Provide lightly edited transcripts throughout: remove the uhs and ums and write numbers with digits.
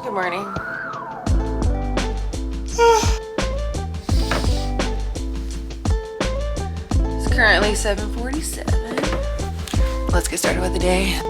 Good morning. It's currently 7:47. Let's get started with the day.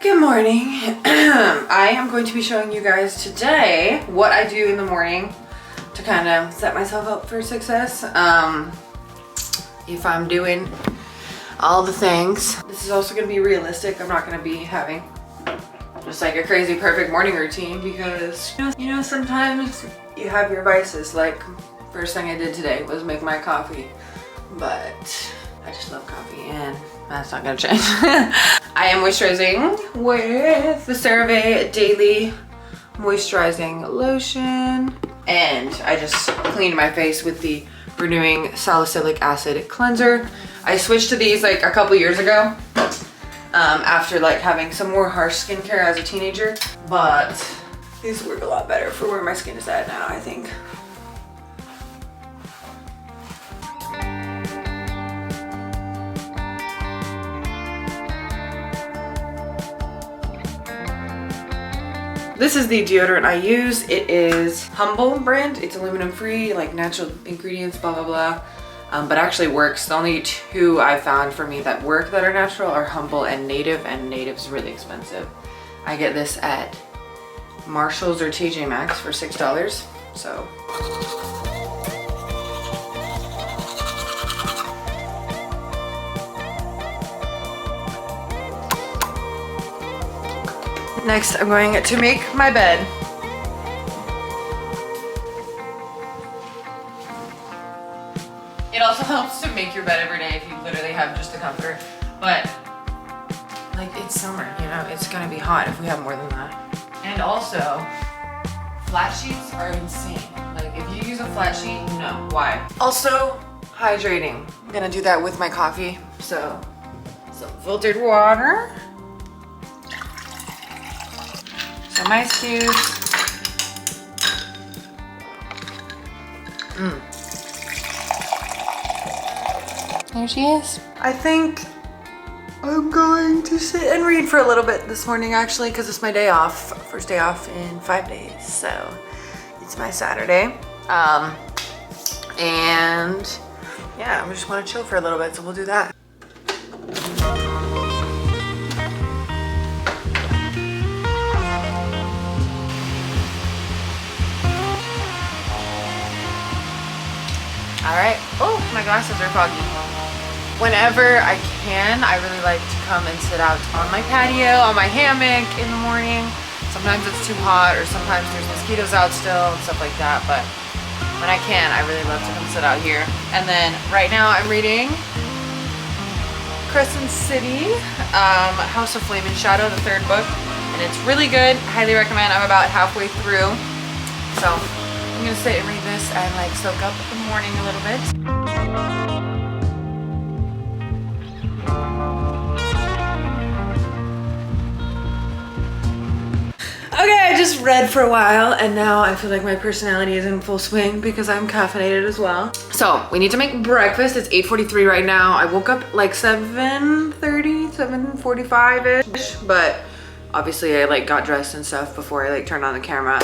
Good morning. I am going to be showing you guys today what I do in the morning to kind of set myself up for success. If I'm doing all the things. This is also going to be realistic. I'm not going to be having just like a crazy perfect morning routine because you know sometimes you have your vices. Like first thing I did today was make my coffee, but I just love coffee and that's not gonna change. I am moisturizing with the CeraVe Daily Moisturizing Lotion. And I just cleaned my face with the Renewing Salicylic Acid Cleanser. I switched to these like a couple years ago after like having some more harsh skincare as a teenager. But these work a lot better for where my skin is at now, I think. This is the deodorant I use. It is Humble brand. It's aluminum free, like natural ingredients, blah, blah, blah. But actually works. The only two I found for me that work that are natural are Humble and Native's really expensive. I get this at Marshall's or TJ Maxx for $6, so. Next, I'm going to make my bed. It also helps to make your bed every day if you literally have just a comforter. But, like, it's summer, you know? It's gonna be hot if we have more than that. And also, flat sheets are insane. Like, if you use a flat sheet, no. Why? Also, hydrating. I'm gonna do that with my coffee. So, some filtered water. Some ice cubes. There she is. I think I'm going to sit and read for a little bit this morning actually because it's my day off. First day off in 5 days. So it's my Saturday. And yeah, I just want to chill for a little bit, so we'll do that. All right. Oh, my glasses are foggy. Whenever I can, I really like to come and sit out on my patio, on my hammock in the morning. Sometimes it's too hot or sometimes there's mosquitoes out still and stuff like that. But when I can, I really love to come sit out here. And then right now I'm reading Crescent City, House of Flame and Shadow, the 3rd book. And it's really good. Highly recommend. I'm about halfway through. So I'm gonna sit and read this and like soak up the morning a little bit. Okay, I just read for a while and now I feel like my personality is in full swing because I'm caffeinated as well. So we need to make breakfast. It's 8:43 right now. I woke up like 7:30, 7:45-ish, but obviously I like got dressed and stuff before I like turned on the camera.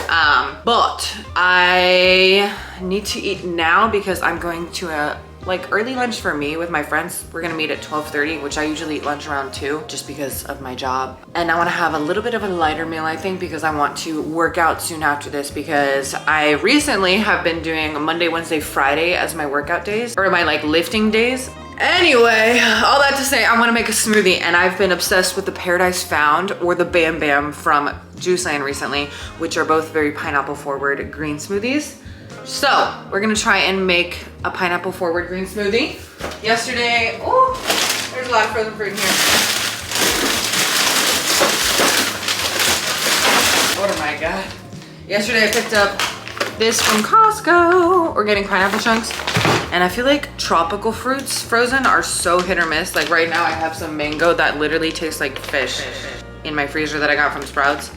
But I need to eat now because I'm going to a like early lunch for me with my friends. We're gonna meet at 12:30, which I usually eat lunch around 2 just because of my job. And I wanna have a little bit of a lighter meal, I think, because I want to work out soon after this, because I recently have been doing Monday, Wednesday, Friday as my workout days, or my like lifting days. Anyway, all that to say, I wanna make a smoothie, and I've been obsessed with the Paradise Found or the Bam Bam from Juiceland recently, which are both very pineapple forward green smoothies. So we're gonna try and make a pineapple forward green smoothie. Yesterday, oh, there's a lot of frozen fruit in here. Oh my God. Yesterday I picked up this from Costco. We're getting pineapple chunks. And I feel like tropical fruits frozen are so hit or miss. Like right now I have some mango that literally tastes like fish in my freezer that I got from Sprouts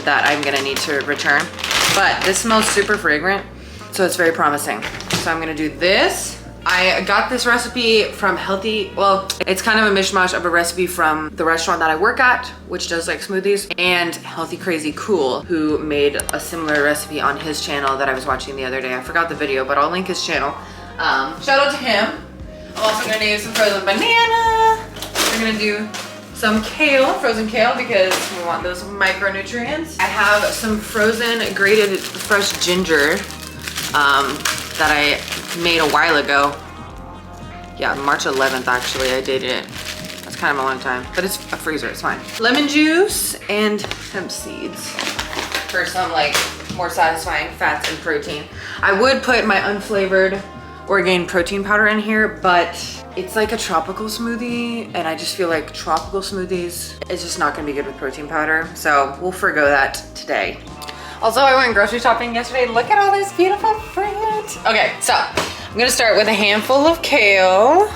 that I'm gonna need to return. But this smells super fragrant, so it's very promising. So I'm gonna do this. I got this recipe from well, it's kind of a mishmash of a recipe from the restaurant that I work at, which does like smoothies, and Healthy Crazy Cool, who made a similar recipe on his channel that I was watching the other day. I forgot the video, but I'll link his channel. Shout out to him. I'm also gonna do some frozen banana. We're gonna do some kale, frozen kale, because we want those micronutrients. I have some frozen grated fresh ginger that I made a while ago. Yeah, March 11th actually I did it. That's kind of a long time, but it's a freezer, it's fine. Lemon juice and hemp seeds for some like more satisfying fats and protein. I would put my unflavored Orgain protein powder in here, but it's like a tropical smoothie, and I just feel like tropical smoothies is just not gonna be good with protein powder, so we'll forgo that today. Also, I went grocery shopping yesterday. Look at all this beautiful fruit. Okay, so I'm gonna start with a handful of kale.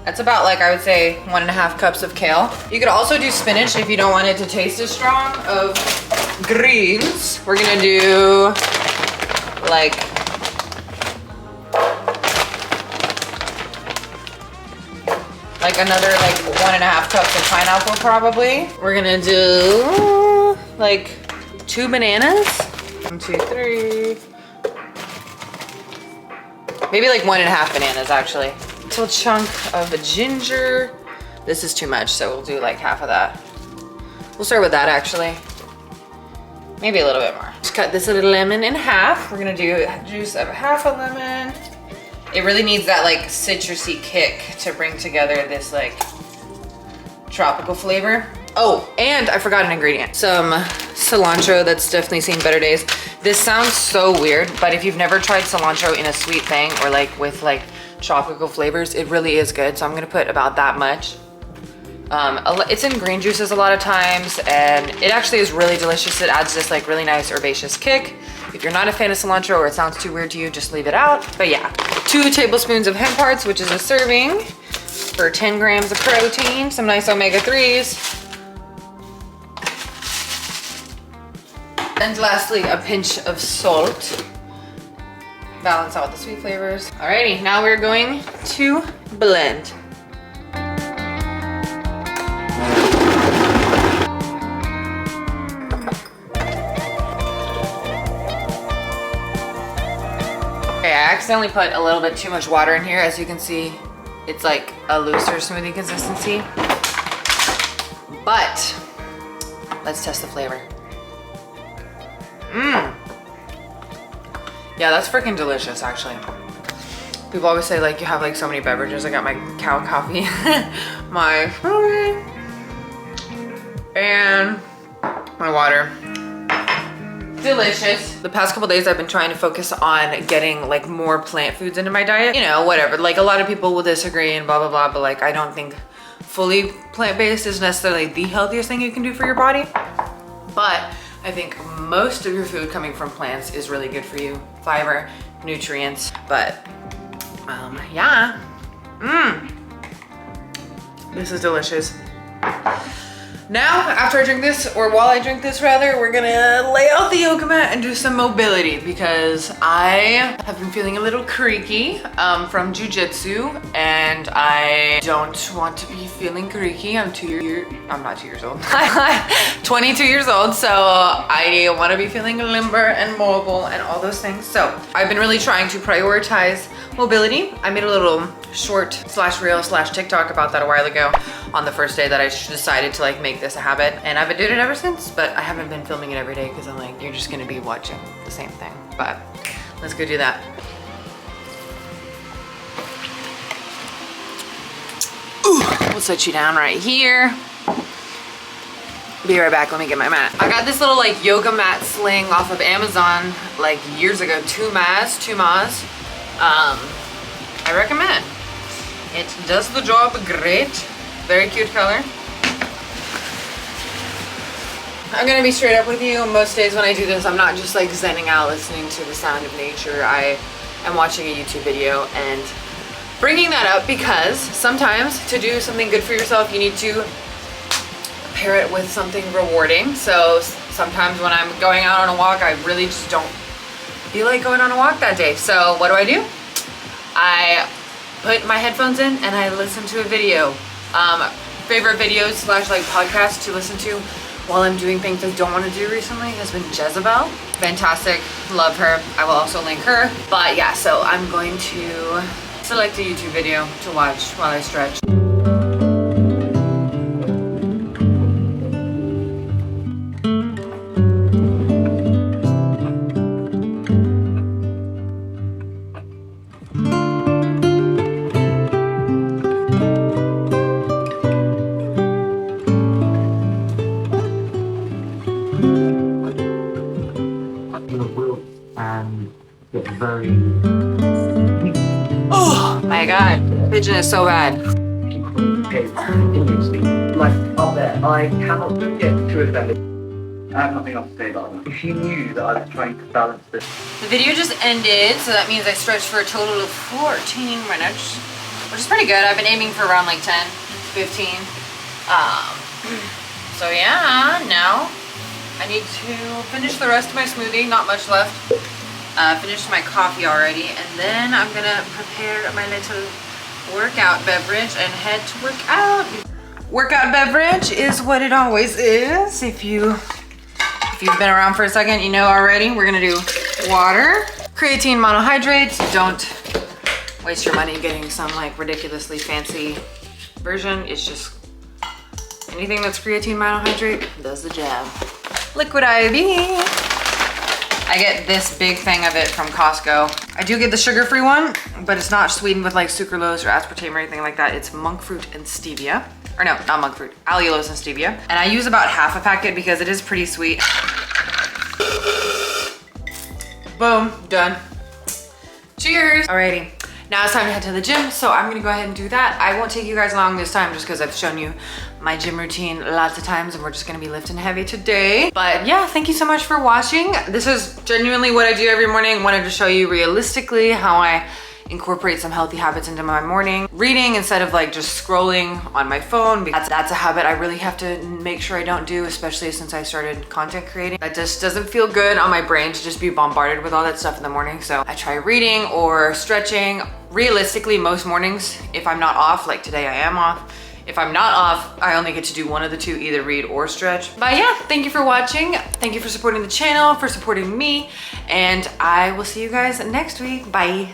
That's about like, I would say 1.5 cups of kale. You could also do spinach if you don't want it to taste as strong of greens. We're gonna do like another like 1.5 cups of pineapple probably. We're gonna do like 2 bananas. 1, 2, 3. Maybe like 1.5 bananas actually. A little chunk of ginger. This is too much, so we'll do like half of that. We'll start with that actually. Maybe a little bit more. Just cut this little lemon in half. We're gonna do juice of half a lemon. It really needs that like citrusy kick to bring together this like tropical flavor. Oh, and I forgot an ingredient. Some cilantro that's definitely seen better days. This sounds so weird, but if you've never tried cilantro in a sweet thing or like with like tropical flavors, it really is good. So I'm gonna put about that much. It's in green juices a lot of times, and it actually is really delicious. It adds this like really nice herbaceous kick. If you're not a fan of cilantro or it sounds too weird to you, just leave it out. But yeah, 2 tablespoons of hemp hearts, which is a serving for 10 grams of protein, some nice omega-3s. And lastly, a pinch of salt. Balance out the sweet flavors. Alrighty, now we're going to blend. Okay, I accidentally put a little bit too much water in here. As you can see, it's like a looser smoothie consistency. But let's test the flavor. Yeah, that's freaking delicious actually. People always say like you have like so many beverages. I got my cow coffee, my smoothie, and my water. Delicious. The past couple days I've been trying to focus on getting like more plant foods into my diet. You know, whatever. Like a lot of people will disagree and blah, blah, blah, but like I don't think fully plant-based is necessarily the healthiest thing you can do for your body. But I think most of your food coming from plants is really good for you. Fiber, nutrients, but yeah. This is delicious. Now, after I drink this, or while I drink this rather, we're gonna lay out the yoga mat and do some mobility because I have been feeling a little creaky from jujitsu, and I don't want to be feeling creaky. I'm not 2 years old. I'm 22 years old, so I want to be feeling limber and mobile and all those things. So I've been really trying to prioritize mobility. I made a little short / reel / TikTok about that a while ago on the first day that I decided to like make this a habit, and I've been doing it ever since, but I haven't been filming it every day because I'm like, you're just gonna be watching the same thing. But let's go do that. Ooh, we'll set you down right here. Be right back, let me get my mat. I got this little like yoga mat sling off of Amazon like years ago, two mas. I recommend. It does the job great. Very cute color. I'm gonna be straight up with you. Most days when I do this, I'm not just like zenning out listening to the sound of nature. I am watching a YouTube video and bringing that up because sometimes to do something good for yourself, you need to pair it with something rewarding. So sometimes when I'm going out on a walk, I really just don't feel like going on a walk that day. So what do? I put my headphones in and I listen to a video. Favorite videos / like podcasts to listen to while I'm doing things I don't want to do recently has been Jezebel. Fantastic, love her. I will also link her. But yeah, so I'm going to select a YouTube video to watch while I stretch. Oh my god, pigeon is so bad. Like up there, I cannot get to a bed. I have nothing else to say about that. If you knew that I was trying to balance this. The video just ended, so that means I stretched for a total of 14 minutes, which is pretty good. I've been aiming for around like 10, 15. So yeah, now I need to finish the rest of my smoothie, not much left. Finished my coffee already, and then I'm gonna prepare my little workout beverage and head to work out. Workout beverage is what it always is. If you've been around for a second, you know already. We're gonna do water, creatine monohydrate. Don't waste your money getting some like ridiculously fancy version. It's just anything that's creatine monohydrate does the job. Liquid IV. I get this big thing of it from Costco. I do get the sugar-free one, but it's not sweetened with like sucralose or aspartame or anything like that. It's monk fruit and stevia. Or no, not monk fruit, allulose and stevia. And I use about half a packet because it is pretty sweet. Boom, done. Cheers. Alrighty, now it's time to head to the gym, so I'm gonna go ahead and do that. I won't take you guys long this time just because I've shown you my gym routine lots of times and we're just gonna be lifting heavy today. But yeah, thank you so much for watching. This is genuinely what I do every morning. Wanted to show you realistically how I incorporate some healthy habits into my morning. Reading instead of like just scrolling on my phone, because that's a habit I really have to make sure I don't do, especially since I started content creating. That just doesn't feel good on my brain to just be bombarded with all that stuff in the morning. So I try reading or stretching. Realistically, most mornings, if I'm not off, like today I am off, if I'm not off, I only get to do one of the two, either read or stretch. But yeah, thank you for watching. Thank you for supporting the channel, for supporting me, and I will see you guys next week. Bye.